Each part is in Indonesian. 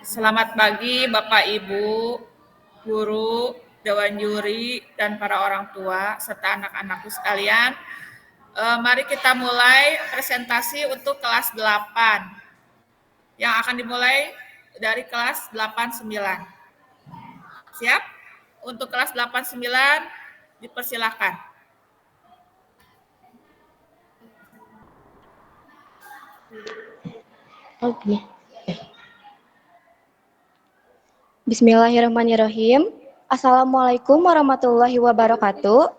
Selamat pagi Bapak Ibu, guru, dewan juri, dan para orang tua serta anak-anakku sekalian. Mari kita mulai presentasi untuk kelas 8 yang akan dimulai dari kelas 8-9. Siap? Untuk kelas 8-9 dipersilakan. Oke. Bismillahirrahmanirrahim. Assalamualaikum warahmatullahi wabarakatuh.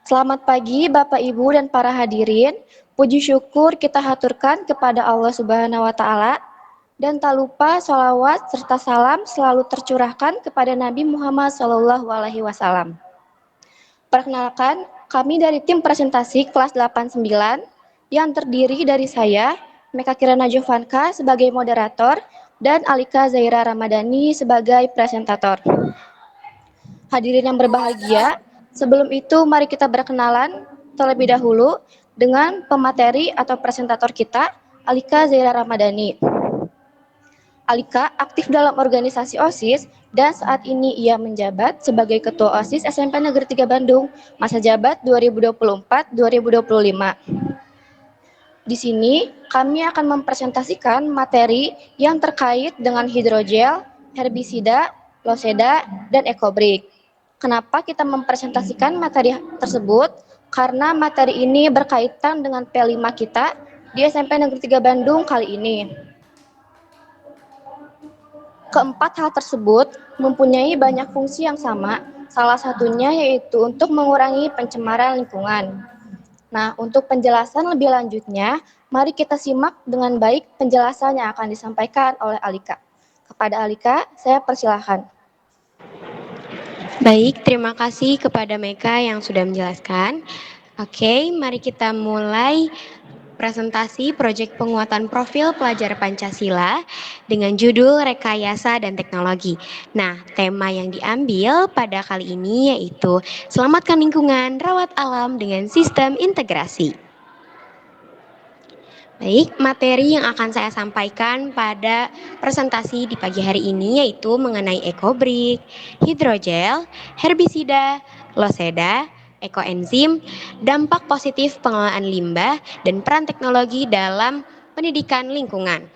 Selamat pagi Bapak Ibu dan para hadirin. Puji syukur kita haturkan kepada Allah Subhanahu wa taala dan tak lupa sholawat serta salam selalu tercurahkan kepada Nabi Muhammad SAW. Perkenalkan, kami dari tim presentasi kelas 89 yang terdiri dari saya, Meka Kirana Jovanka sebagai moderator dan Alika Zaira Ramadhani sebagai presentator. Hadirin yang berbahagia, sebelum itu mari kita berkenalan terlebih dahulu dengan pemateri atau presentator kita, Alika Zaira Ramadhani. Alika aktif dalam organisasi OSIS dan saat ini ia menjabat sebagai Ketua OSIS SMP Negeri 3 Bandung, masa jabat 2024-2025. Di sini, kami akan mempresentasikan materi yang terkait dengan hidrogel, herbisida, loseda, dan ekobrik. Kenapa kita mempresentasikan materi tersebut? Karena materi ini berkaitan dengan P5 kita di SMP Negeri 3 Bandung kali ini. Keempat hal tersebut mempunyai banyak fungsi yang sama, salah satunya yaitu untuk mengurangi pencemaran lingkungan. Nah, untuk penjelasan lebih lanjutnya, mari kita simak dengan baik penjelasan yang akan disampaikan oleh Alika. Kepada Alika, saya persilahkan. Baik, terima kasih kepada Meka yang sudah menjelaskan. Oke, mari kita mulai presentasi proyek penguatan profil pelajar Pancasila dengan judul Rekayasa dan Teknologi. Nah, tema yang diambil pada kali ini yaitu Selamatkan Lingkungan, Rawat Alam dengan Sistem Integrasi. Baik, materi yang akan saya sampaikan pada presentasi di pagi hari ini yaitu mengenai ekobrik, hidrogel, herbisida, loseda, ekoenzim, dampak positif pengelolaan limbah, dan peran teknologi dalam pendidikan lingkungan.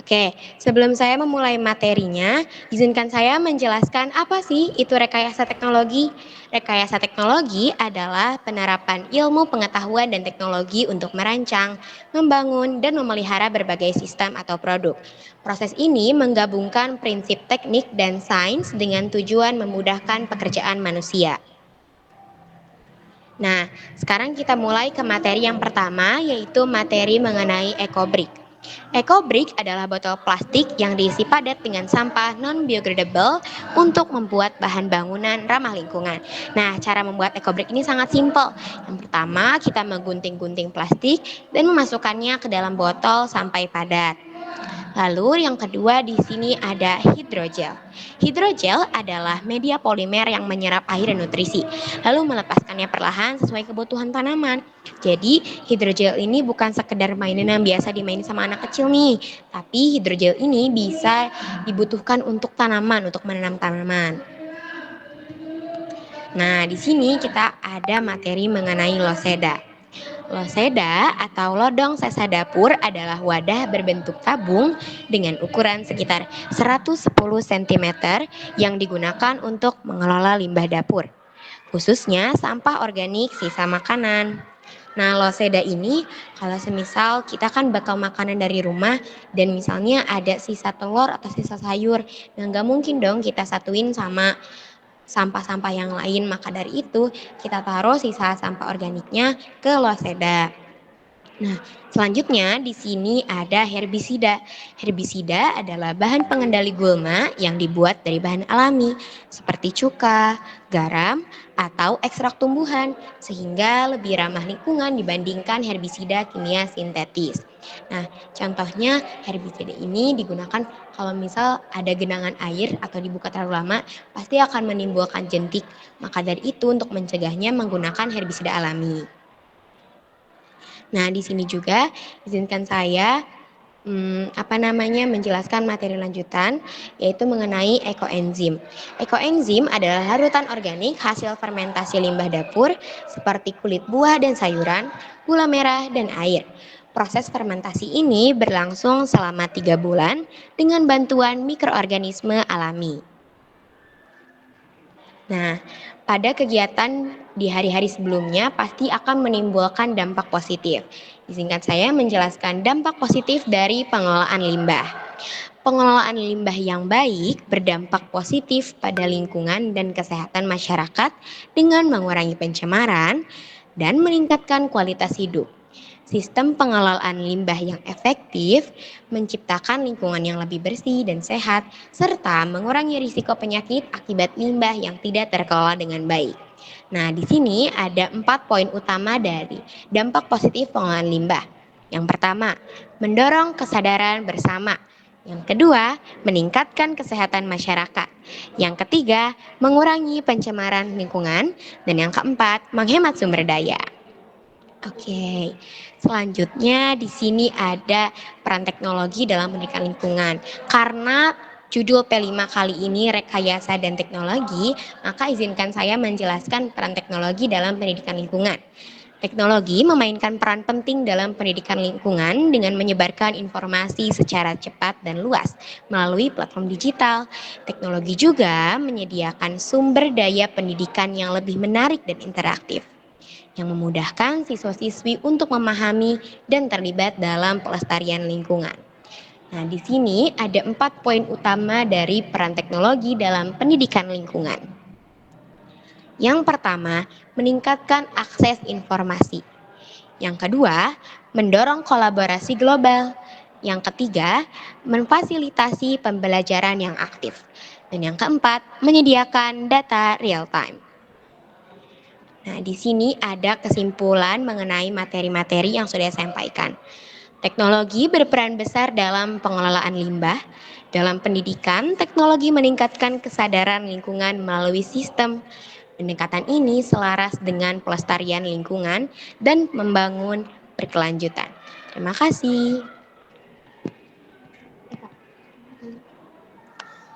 Oke, sebelum saya memulai materinya, izinkan saya menjelaskan apa sih itu rekayasa teknologi. Rekayasa teknologi adalah penerapan ilmu pengetahuan dan teknologi untuk merancang, membangun, dan memelihara berbagai sistem atau produk. Proses ini menggabungkan prinsip teknik dan sains dengan tujuan memudahkan pekerjaan manusia. Nah, sekarang kita mulai ke materi yang pertama, yaitu materi mengenai ekobrik. Ekobrik adalah botol plastik yang diisi padat dengan sampah non-biodegradable untuk membuat bahan bangunan ramah lingkungan. Nah, cara membuat ekobrik ini sangat simpel. Yang pertama, kita menggunting-gunting plastik dan memasukkannya ke dalam botol sampai padat. Lalu yang kedua di sini ada hidrogel. Hidrogel adalah media polimer yang menyerap air dan nutrisi, lalu melepaskannya perlahan sesuai kebutuhan tanaman. Jadi hidrogel ini bukan sekedar mainan yang biasa dimainin sama anak kecil nih, tapi hidrogel ini bisa dibutuhkan untuk tanaman, untuk menanam tanaman. Nah, di sini kita ada materi mengenai loseda. Loseda atau lodong sisa dapur adalah wadah berbentuk tabung dengan ukuran sekitar 110 cm yang digunakan untuk mengelola limbah dapur, khususnya sampah organik sisa makanan. Nah, loseda ini kalau semisal kita kan bakal makanan dari rumah dan misalnya ada sisa telur atau sisa sayur, nah nggak mungkin dong kita satuin sama sampah-sampah yang lain, maka dari itu kita taruh sisa sampah organiknya ke loseda. Nah, selanjutnya di sini ada herbisida. Herbisida adalah bahan pengendali gulma yang dibuat dari bahan alami seperti cuka, garam, atau ekstrak tumbuhan sehingga lebih ramah lingkungan dibandingkan herbisida kimia sintetis. Nah, contohnya herbisida ini digunakan kalau misal ada genangan air atau dibuka terlalu lama pasti akan menimbulkan jentik. Maka dari itu untuk mencegahnya menggunakan herbisida alami. Nah, di sini juga izinkan saya menjelaskan materi lanjutan, yaitu mengenai ekoenzim. Ekoenzim adalah larutan organik hasil fermentasi limbah dapur seperti kulit buah dan sayuran, gula merah, dan air. Proses fermentasi ini berlangsung selama 3 bulan dengan bantuan mikroorganisme alami. Nah, pada kegiatan di hari-hari sebelumnya pasti akan menimbulkan dampak positif. Izinkan saya menjelaskan dampak positif dari pengelolaan limbah. Pengelolaan limbah yang baik berdampak positif pada lingkungan dan kesehatan masyarakat dengan mengurangi pencemaran dan meningkatkan kualitas hidup. Sistem pengelolaan limbah yang efektif menciptakan lingkungan yang lebih bersih dan sehat, serta mengurangi risiko penyakit akibat limbah yang tidak terkelola dengan baik. Nah, di sini ada 4 poin utama dari dampak positif pengelolaan limbah. Yang pertama, mendorong kesadaran bersama. Yang kedua, meningkatkan kesehatan masyarakat. Yang ketiga, mengurangi pencemaran lingkungan. Dan yang keempat, menghemat sumber daya. Oke, selanjutnya di sini ada peran teknologi dalam pendidikan lingkungan. Karena judul P5 kali ini rekayasa dan teknologi, maka izinkan saya menjelaskan peran teknologi dalam pendidikan lingkungan. Teknologi memainkan peran penting dalam pendidikan lingkungan dengan menyebarkan informasi secara cepat dan luas melalui platform digital. Teknologi juga menyediakan sumber daya pendidikan yang lebih menarik dan interaktif, yang memudahkan siswa-siswi untuk memahami dan terlibat dalam pelestarian lingkungan. Nah, di sini ada 4 poin utama dari peran teknologi dalam pendidikan lingkungan. Yang pertama, meningkatkan akses informasi. Yang kedua, mendorong kolaborasi global. Yang ketiga, memfasilitasi pembelajaran yang aktif. Dan yang keempat, menyediakan data real time. Nah, di sini ada kesimpulan mengenai materi-materi yang sudah saya sampaikan. Teknologi berperan besar dalam pengelolaan limbah. Dalam pendidikan, teknologi meningkatkan kesadaran lingkungan melalui sistem. Pendekatan ini selaras dengan pelestarian lingkungan dan membangun berkelanjutan. Terima kasih.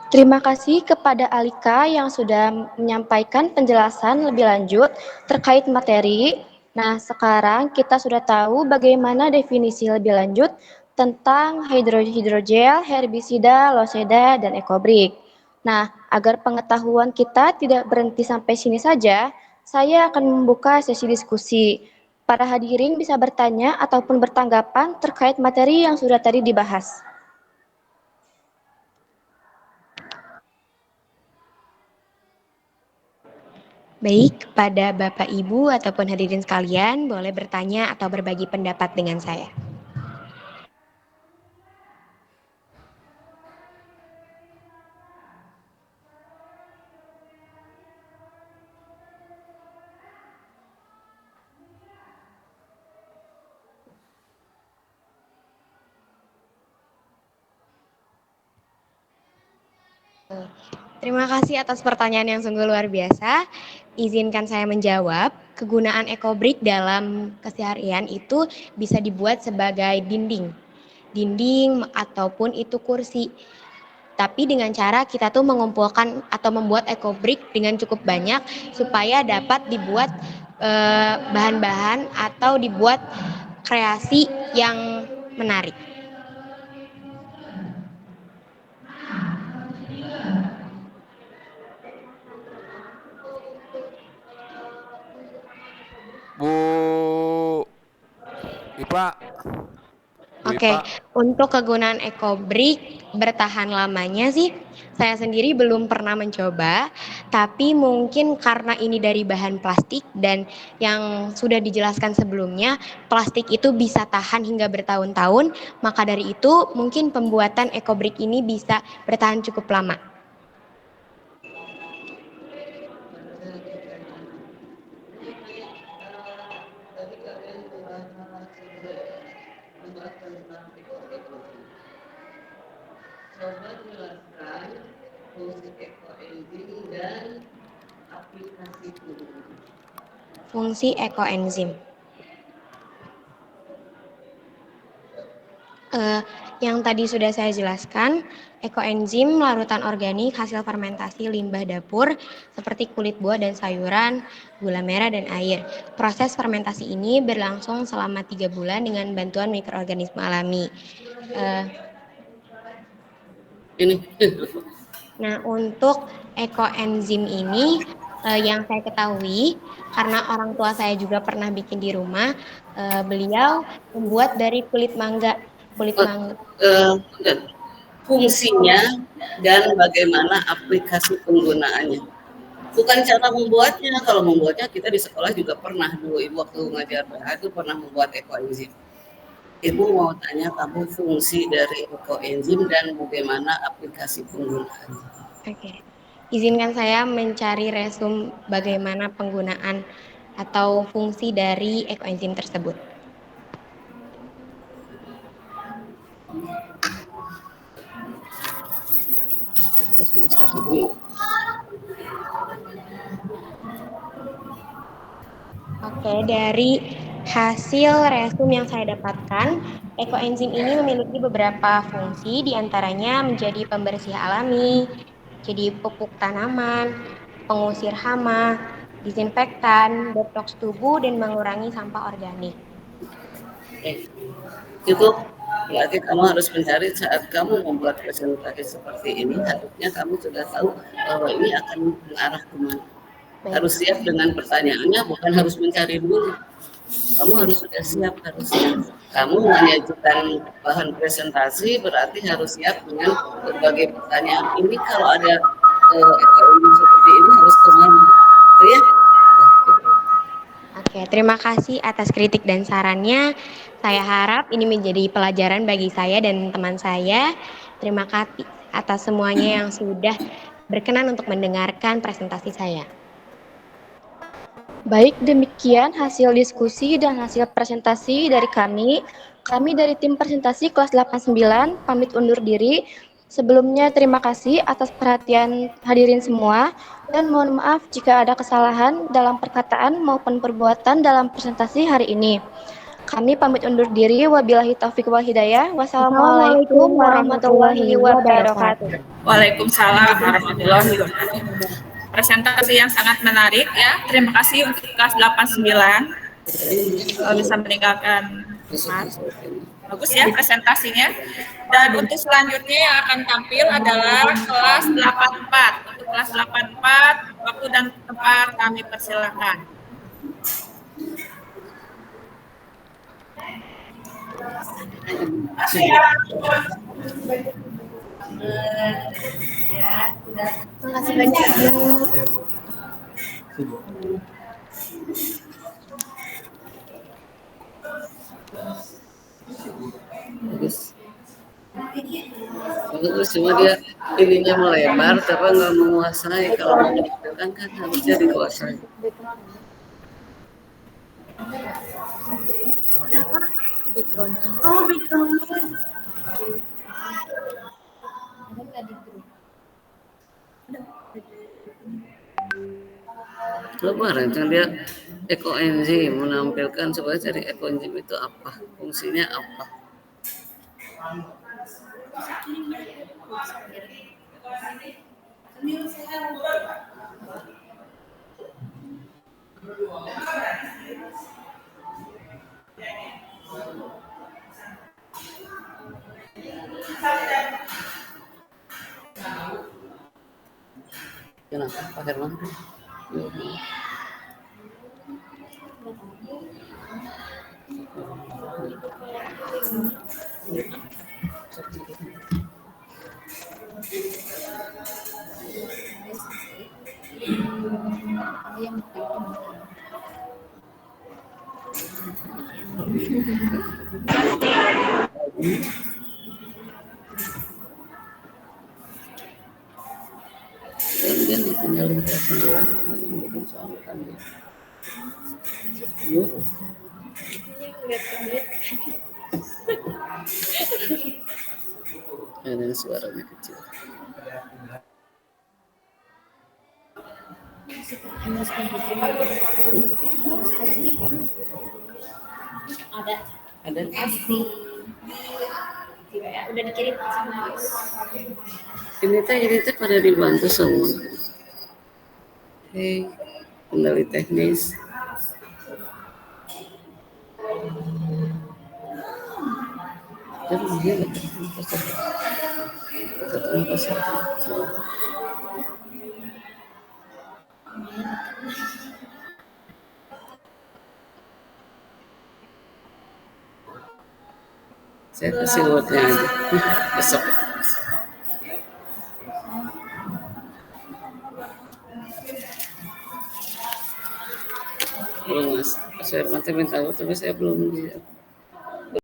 Terima kasih kepada Alika yang sudah menyampaikan penjelasan lebih lanjut terkait materi. Nah, sekarang kita sudah tahu bagaimana definisi lebih lanjut tentang hidrogel, herbisida, loseda, dan ekobrik. Nah, agar pengetahuan kita tidak berhenti sampai sini saja, saya akan membuka sesi diskusi. Para hadirin bisa bertanya ataupun bertanggapan terkait materi yang sudah tadi dibahas. Baik, pada Bapak Ibu ataupun hadirin sekalian, boleh bertanya atau berbagi pendapat dengan saya. Terima kasih atas pertanyaan yang sungguh luar biasa. Izinkan saya menjawab, kegunaan ekobrik dalam keseharian itu bisa dibuat sebagai dinding ataupun itu kursi. Tapi dengan cara kita tuh mengumpulkan atau membuat ekobrik dengan cukup banyak supaya dapat dibuat bahan-bahan atau dibuat kreasi yang menarik. Bu Ipa, Bu Oke, Ipa, untuk kegunaan ekobrik bertahan lamanya sih saya sendiri belum pernah mencoba, tapi mungkin karena ini dari bahan plastik dan yang sudah dijelaskan sebelumnya, plastik itu bisa tahan hingga bertahun-tahun, maka dari itu mungkin pembuatan ekobrik ini bisa bertahan cukup lama. Fungsi ekoenzim. Yang tadi sudah saya jelaskan, ekoenzim larutan organik hasil fermentasi limbah dapur seperti kulit buah dan sayuran, gula merah dan air. Proses fermentasi ini berlangsung selama 3 bulan dengan bantuan mikroorganisme alami. Ini Nah, untuk ekoenzim ini yang saya ketahui, karena orang tua saya juga pernah bikin di rumah, beliau membuat dari kulit mangga. Kulit mangga. dan fungsinya dan bagaimana aplikasi penggunaannya. Bukan cara membuatnya. Kalau membuatnya kita di sekolah juga pernah dulu, Ibu waktu ngajar PH itu pernah membuat ekoenzim. Ibu mau tanya kamu fungsi dari ekoenzim dan bagaimana aplikasi penggunaannya. Oke. Izinkan saya mencari resume bagaimana penggunaan atau fungsi dari ekoenzim tersebut. Terus mencari dulu. Oke, dari hasil resume yang saya dapatkan, ekoenzim ini memiliki beberapa fungsi, diantaranya menjadi pembersih alami, jadi pupuk tanaman, pengusir hama, disinfektan, detoks tubuh, dan mengurangi sampah organik. Cukup. Berarti kamu harus mencari saat kamu membuat presentasi seperti ini, harusnya kamu sudah tahu bahwa ini akan mengarah kemana. Harus siap dengan pertanyaannya, bukan harus mencari dulu. Kamu harus sudah siap, harusnya. Kamu menyajikan bahan presentasi berarti harus siap dengan berbagai pertanyaan. Ini kalau ada ekonomi seperti ini harus kemana? Itu ya. Oke, terima kasih atas kritik dan sarannya. Saya harap ini menjadi pelajaran bagi saya dan teman saya. Terima kasih atas semuanya yang sudah berkenan untuk mendengarkan presentasi saya. Baik, demikian hasil diskusi dan hasil presentasi dari kami. Kami dari tim presentasi kelas 89 pamit undur diri. Sebelumnya terima kasih atas perhatian hadirin semua dan mohon maaf jika ada kesalahan dalam perkataan maupun perbuatan dalam presentasi hari ini. Kami pamit undur diri. Wabillahi taufiq wal hidayah. Wassalamualaikum warahmatullahi wabarakatuh. Waalaikumsalam warahmatullahi wabarakatuh. Presentasi yang sangat menarik ya. Terima kasih untuk kelas 89. Kalau bisa meninggalkan Mas. Bagus ya presentasinya. Dan untuk selanjutnya yang akan tampil adalah kelas 84. Untuk kelas 84, waktu dan tempat kami persilakan. Terima kasih banyak, Bu. Bagus. Bagus, cuma dia ininya melebar tapi nggak menguasai. Kalau mau ditampilkan kan harusnya dikuasai. Oh, background-nya. Kemarin kan dia ekoenzim menampilkan supaya cari ekoenzim itu apa, fungsinya apa. Kenapa Pak Herman? Kemudian dipenyelenggaraan yang bikin soal kan dia. Ada suaranya kecil. Ada. udah dikirim. Ini teh pada dibantu semua. Hei, kendali teknis. Terus dia saya kasih wordnya aja besok. Belum mas, Mas Herman minta tahu tapi saya belum lihat.